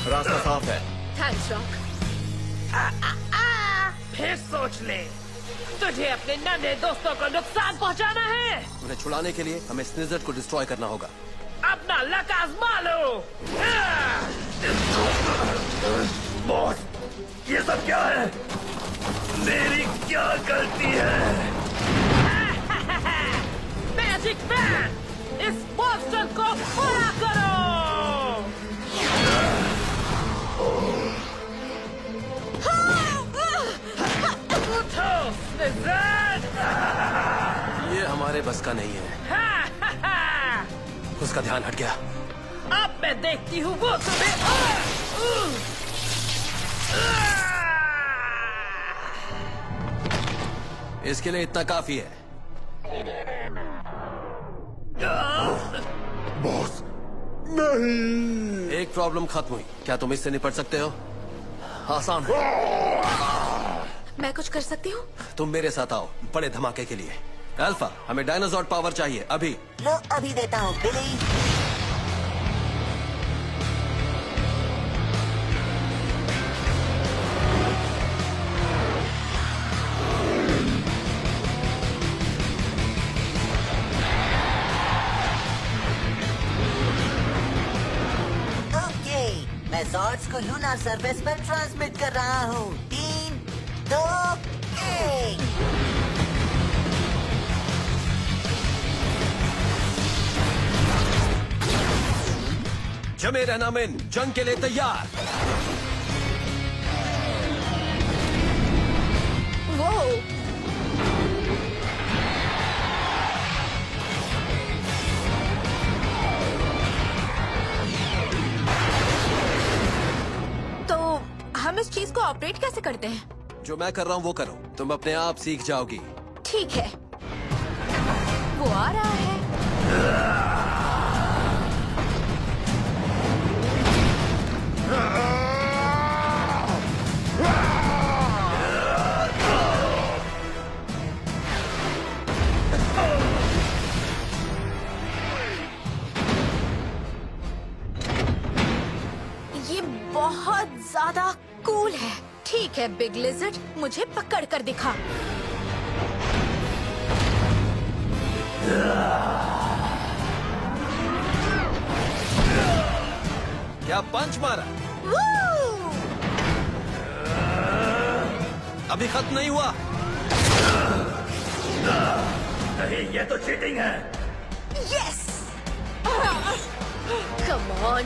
रास्ता साफ है। Thanks rock. फिर सोच ले, तुझे अपने नन्हे दोस्तों को नुकसान पहुंचाना है। उन्हें छुड़ाने के लिए हमें स्निजर्ड को डिस्ट्रॉय करना होगा। अपना लक आजमा लो। बॉस, ये सब क्या है? मेरी क्या गलती है? मैजिक बैन, इस मॉन्स्टर को पूरा करो। उठो, स्निजर्ड। ये हमारे बस का नहीं है। उसका ध्यान हट गया। अब मैं देखती हूँ वो तुम्हें। इसके लिए इतना काफी है। बॉस, नहीं। एक प्रॉब्लम खत्म हुई। क्या तुम इससे निपट सकते हो? आसान है। मैं कुछ कर सकती हूँ? तुम मेरे साथ आओ बड़े धमाके के लिए। अल्फा, हमें डायनासोर पावर चाहिए अभी। लो अभी देता हूँ बिली। ओके, मैं जॉर्ड्स को लूनार सरफेस पर ट्रांसमिट कर रहा हूँ। 3, 2, 1। जमे रहना मिन, जंग के लिए तैयार। वो तो हम इस चीज को ऑपरेट कैसे करते हैं? जो मैं कर रहा हूँ वो करो, तुम अपने आप सीख जाओगी। ठीक है, वो आ रहा है। ये बहुत ज्यादा कूल है। ठीक है बिग लिजर्ड, मुझे पकड़ कर दिखा। क्या पंच मारा? अभी खत्म नहीं हुआ। नहीं, ये तो चीटिंग है। Yes, come on.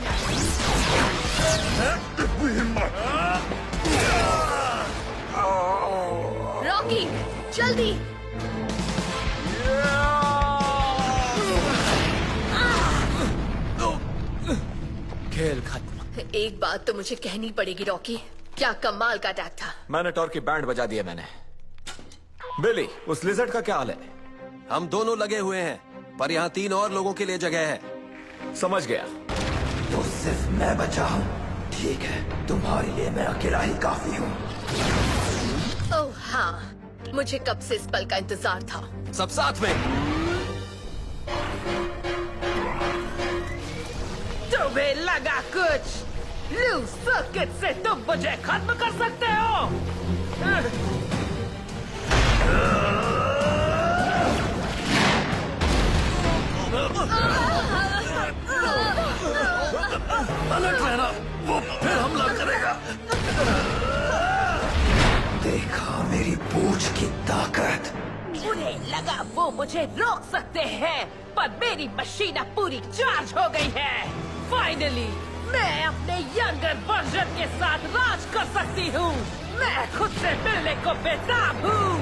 रॉकी, जल्दी। खेल खत्म। एक बात तो मुझे कहनी पड़ेगी रॉकी, क्या कमाल का अटैक था। मैनेटोर की बैंड बजा दिया मैंने। बिली, उस लिजर्ड का क्या हाल है? हम दोनों लगे हुए हैं, पर यहाँ 3 और लोगों के लिए जगह है। समझ गया। तो सिर्फ मैं बचा हूँ। ठीक है, तुम्हारे लिए मैं अकेला ही काफी हूँ। ओह हाँ, मुझे कब से इस पल का इंतजार था। सब साथ में। तुम्हें लगा कुछ? लूज सर्किट से तुम मुझे खत्म कर सकते हो? अलर्ट रहना, वो फिर हमला करेगा। देखा मेरी पूंछ की ताकत। उन्हें लगा वो मुझे रोक सकते हैं, पर मेरी मशीन अब पूरी चार्ज हो गई है। फाइनली मैं अपने यंगर वर्जन के साथ राज कर सकती हूँ। मैं खुद से मिलने को बेताब हूँ।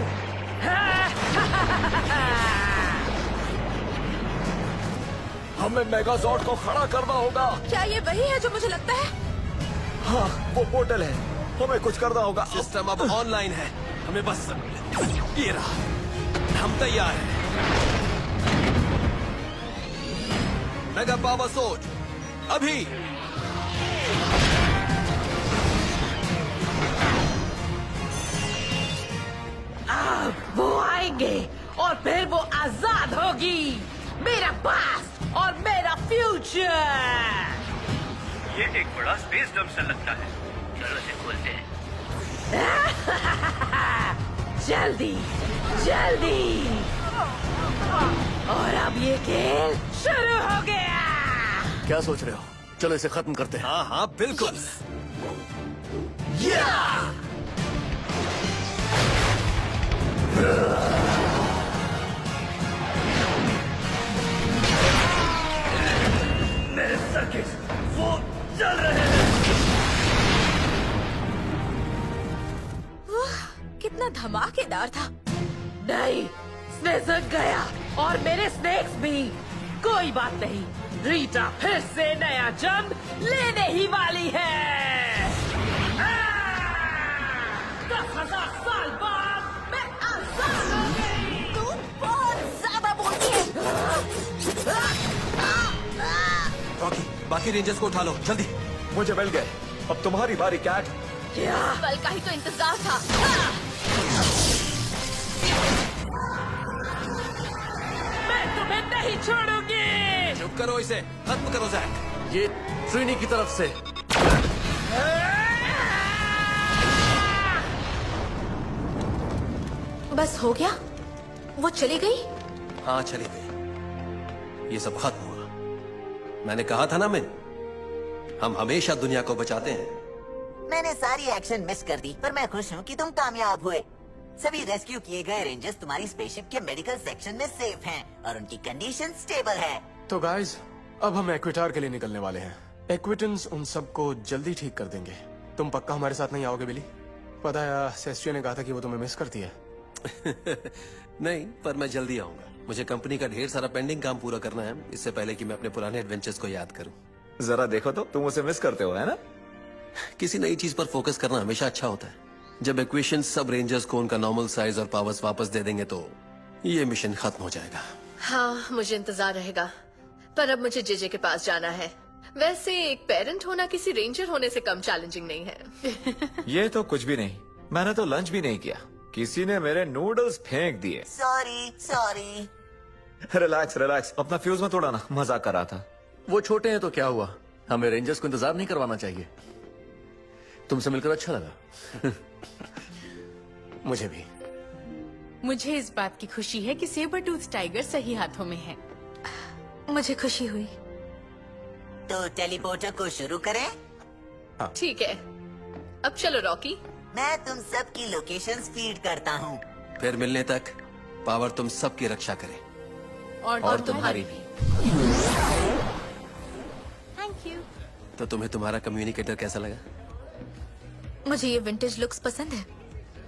हमें मेगाजॉर्ड को खड़ा करना होगा। क्या ये वही है जो मुझे लगता है? हाँ, वो पोर्टल है, हमें कुछ करना होगा। सिस्टम अब ऑनलाइन है, हमें बस ये रहा, हम तैयार हैं। मेगा पावर सोच अभी। वो आएंगे और फिर वो आजाद होगी। मेरा पास्ट और मेरा फ्यूचर। ये एक बड़ा स्पेस डंपस्टर लगता है। चलो इसे खोलते हैं। जल्दी जल्दी। और अब ये खेल शुरू हो गया। क्या सोच रहे हो? चलो इसे खत्म करते हैं। हाँ हाँ बिल्कुल। मेरे सर्किट वो चल रहे हैं। कितना धमाकेदार था। नहीं, स्नेज़क गया और मेरे स्नेक्स भी। कोई बात नहीं, रीटा फिर से नया जन्म लेने ही वाली है। 10,000 साल बाद मैं आजाद हो गई। तू बहुत ज्यादा बोलती है। रॉकी, बाकी रेंजर्स को उठा लो जल्दी। मुझे मिल गए, अब तुम्हारी बारी कैट। क्या? कल का ही तो इंतजार था। मैं तुम्हें नहीं छोड़ूंगी। चुप करो, इसे खत्म करो जैक। ये ट्रिनी की तरफ से। बस हो गया? वो चली गई? हाँ चली गई। ये सब खत्म हुआ। मैंने कहा था ना, हम हमेशा दुनिया को बचाते हैं। मैंने सारी एक्शन मिस कर दी, पर मैं खुश हूँ कि तुम कामयाब हुए। सभी रेस्क्यू किए गए रेंजर्स तुम्हारी स्पेसशिप के मेडिकल सेक्शन में सेफ हैं और उनकी कंडीशन स्टेबल है। तो गाइस, अब हम एक्विटार के लिए निकलने वाले हैं। एक्विटेंस उन सबको जल्दी ठीक कर देंगे। तुम पक्का हमारे साथ नहीं आओगे बिली? पता है सेस्ट्रिया ने कहा था कि वो तुम्हें मिस करती है। नहीं, पर मैं जल्दी आऊंगा। मुझे कंपनी का ढेर सारा पेंडिंग काम पूरा करना है, इससे पहले कि मैं अपने पुराने एडवेंचर्स को याद करूं। जरा देखो तो, तुम उसे मिस करते हो, है ना? किसी नई चीज पर फोकस करना हमेशा अच्छा होता है। जब इक्वेशन सब रेंजर्स को उनका नॉर्मल साइज और पावर्स वापस दे देंगे तो ये मिशन खत्म हो जाएगा। हाँ, मुझे इंतजार रहेगा, पर अब मुझे जेजे के पास जाना है। वैसे एक पेरेंट होना किसी रेंजर होने से कम चैलेंजिंग नहीं है। ये तो कुछ भी नहीं, मैंने तो लंच भी नहीं किया, किसी ने मेरे नूडल्स फेंक दिए। सॉरी। रिलैक्स रिलैक्स, अपना फ्यूज मत उड़ाना, मजाक कर रहा था। वो छोटे हैं तो क्या हुआ, हमें रेंजर्स को इंतजार नहीं करवाना चाहिए। तुमसे मिलकर अच्छा लगा। मुझे भी। मुझे इस बात की खुशी है कि सेबर टूथ टाइगर सही हाथों में है। मुझे खुशी हुई। तो टेलीपोर्टर को शुरू करें? ठीक है, अब चलो रॉकी। मैं तुम सब की लोकेशंस फीड करता हूँ। फिर मिलने तक पावर तुम सबकी रक्षा करे और तुम्हारी भी। Thank you. तो तुम्हें तुम्हारा कम्युनिकेटर कैसा लगा? मुझे ये विंटेज लुक्स पसंद है,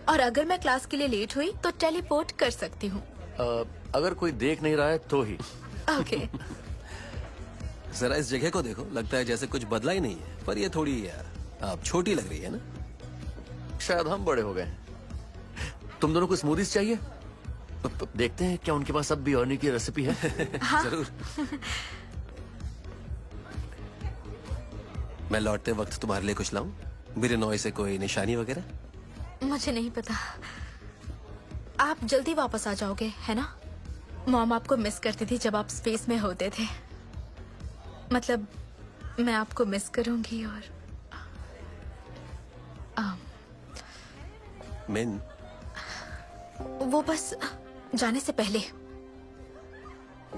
और अगर मैं क्लास के लिए लेट हुई तो टेलीपोर्ट कर सकती हूँ। अगर कोई देख नहीं रहा है तो ही। ओके। जरा इस जगह को देखो, लगता है जैसे कुछ बदला ही नहीं है, पर ये थोड़ी आप छोटी लग रही है ना? शायद हम बड़े हो गए। तुम दोनों को स्मूदीज चाहिए? देखते हैं क्या उनके पास अब भी अर्नी की रेसिपी है। हाँ। जरूर। मैं लौटते वक्त तुम्हारे लिए कुछ लाऊं? मेरे नॉय से कोई निशानी वगैरह? मुझे नहीं पता। आप जल्दी वापस आ जाओगे, है ना? मॉम आपको मिस करती थी जब आप स्पेस में होते थे। मतलब मैं आपको मिस करूंगी और मिन, वो बस जाने से पहले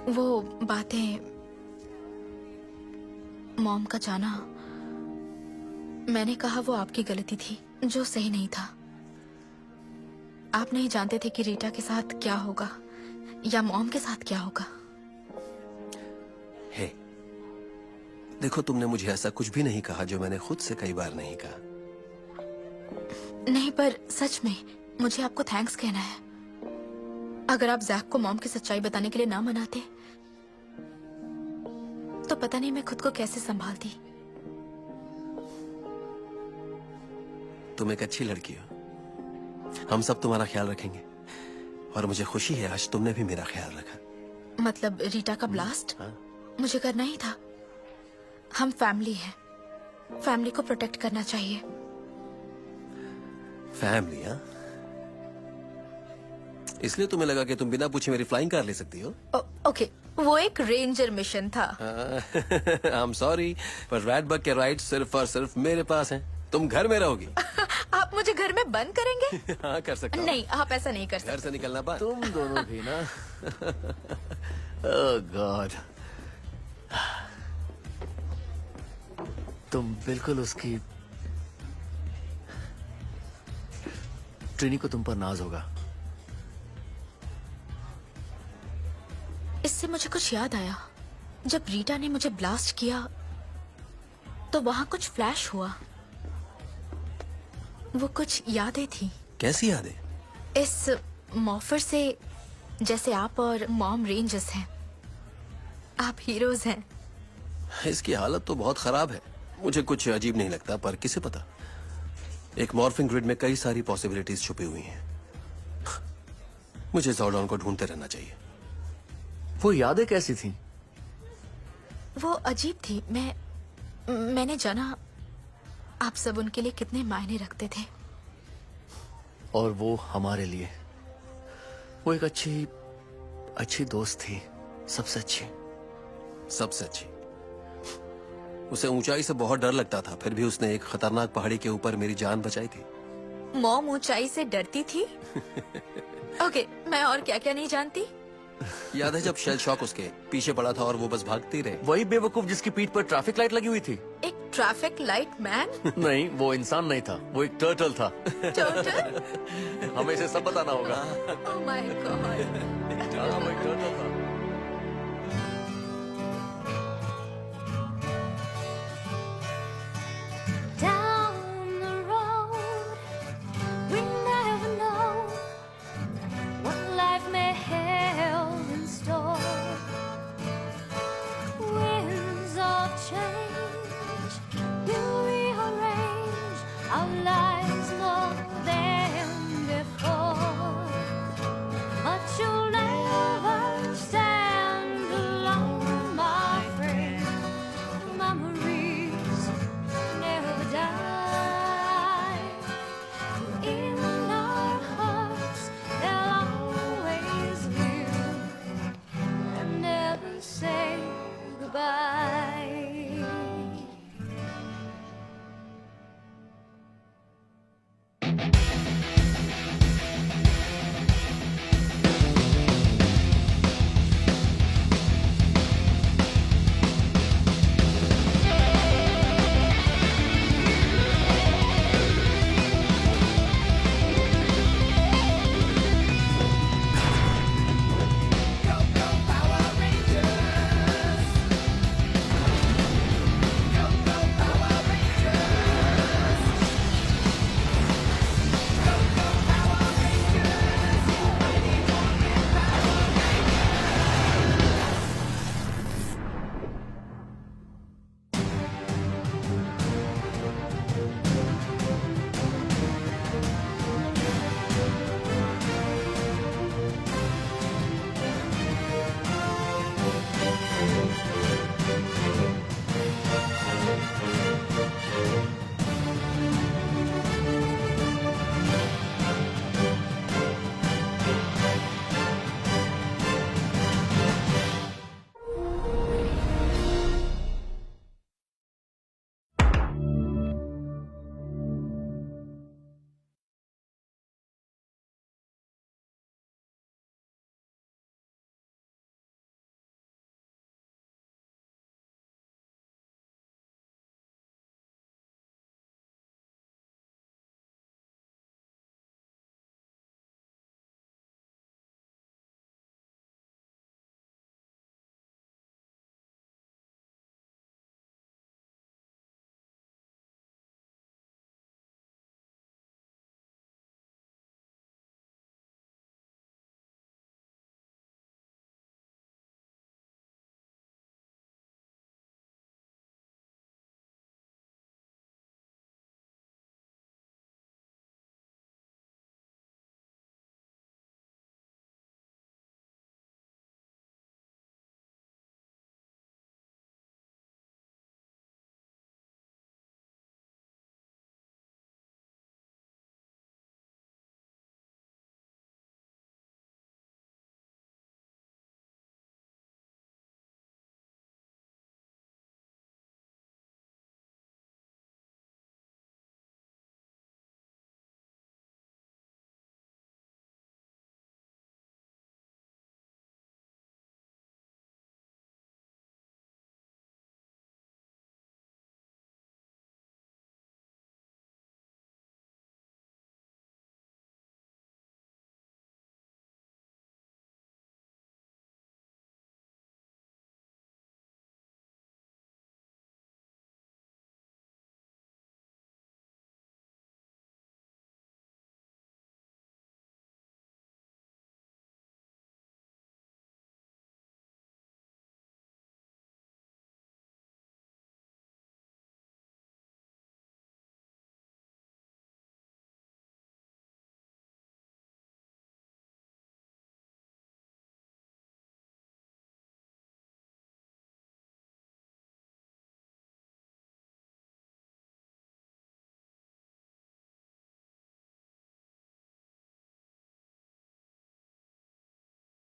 वो बातें, मॉम का जाना, मैंने कहा वो आपकी गलती थी, जो सही नहीं था। आप नहीं जानते थे कि रीटा के साथ क्या होगा या मॉम के साथ क्या होगा। हे, देखो तुमने मुझे ऐसा कुछ भी नहीं कहा जो मैंने खुद से कई बार नहीं कहा। नहीं, पर सच में मुझे आपको थैंक्स कहना है। अगर आप जैक को मॉम की सच्चाई बताने के लिए ना मनाते तो पता नहीं मैं खुद को कैसे संभालती। तुम एक अच्छी लड़की हो, हम सब तुम्हारा ख्याल रखेंगे और मुझे खुशी है आज तुमने भी मेरा ख्याल रखा। मतलब रीटा का ब्लास्ट हाँ? मुझे करना ही था। हम फैमिली हैं, फैमिली को प्रोटेक्ट करना चाहिए। फैमिली? हाँ, इसलिए तुम्हें लगा कि तुम बिना पूछे मेरी फ्लाइंग कार ले सकती हो? ओके, वो एक रेंजर मिशन था। आई एम सॉरी, पर रैट बग के राइट सिर्फ और सिर्फ मेरे पास हैं। तुम घर में रहोगी। आप मुझे घर में बंद करेंगे? हाँ, कर सकता हूँ। नहीं, आप ऐसा नहीं कर सकते। घर से निकलना बंद। तुम दोनों भी ना। ओह गॉड, तुम बिल्कुल उसकी, ट्रिनी को तुम पर नाज होगा। इससे मुझे कुछ याद आया। जब रीटा ने मुझे ब्लास्ट किया तो वहां कुछ फ्लैश हुआ। वो कुछ यादें थी। कैसी यादें? इस मॉफर से, जैसे आप और मॉम रेंजर्स हैं, आप हीरोज हैं। इसकी हालत तो बहुत खराब है। मुझे कुछ अजीब नहीं लगता, पर किसे पता, एक मॉर्फिंग ग्रिड में कई सारी पॉसिबिलिटीज छुपी हुई हैं। मुझे ज़ोर्डॉन को ढूंढते रहना चाहिए। वो यादें कैसी थी? वो अजीब थी। मैंने जाना आप सब उनके लिए कितने मायने रखते थे। और वो हमारे लिए, वो एक अच्छी दोस्त थी, सबसे अच्छी। सबसे अच्छी। उसे ऊंचाई से बहुत डर लगता था, फिर भी उसने एक खतरनाक पहाड़ी के ऊपर मेरी जान बचाई थी। मॉम ऊंचाई से डरती थी? ओके, मैं और क्या क्या नहीं जानती। याद है जब शेल शॉक उसके पीछे पड़ा था और वो बस भागती रहे? वही बेवकूफ जिसकी पीठ पर ट्रैफिक लाइट लगी हुई थी। एक ट्रैफिक लाइट मैन? नहीं, वो इंसान नहीं था, वो एक टर्टल था। टर्टल? हमें इसे सब बताना होगा। Oh my God. हाँ, वो एक टर्टल था। Down the road, we never know what life may hold in store. Winds of change will rearrange our lives.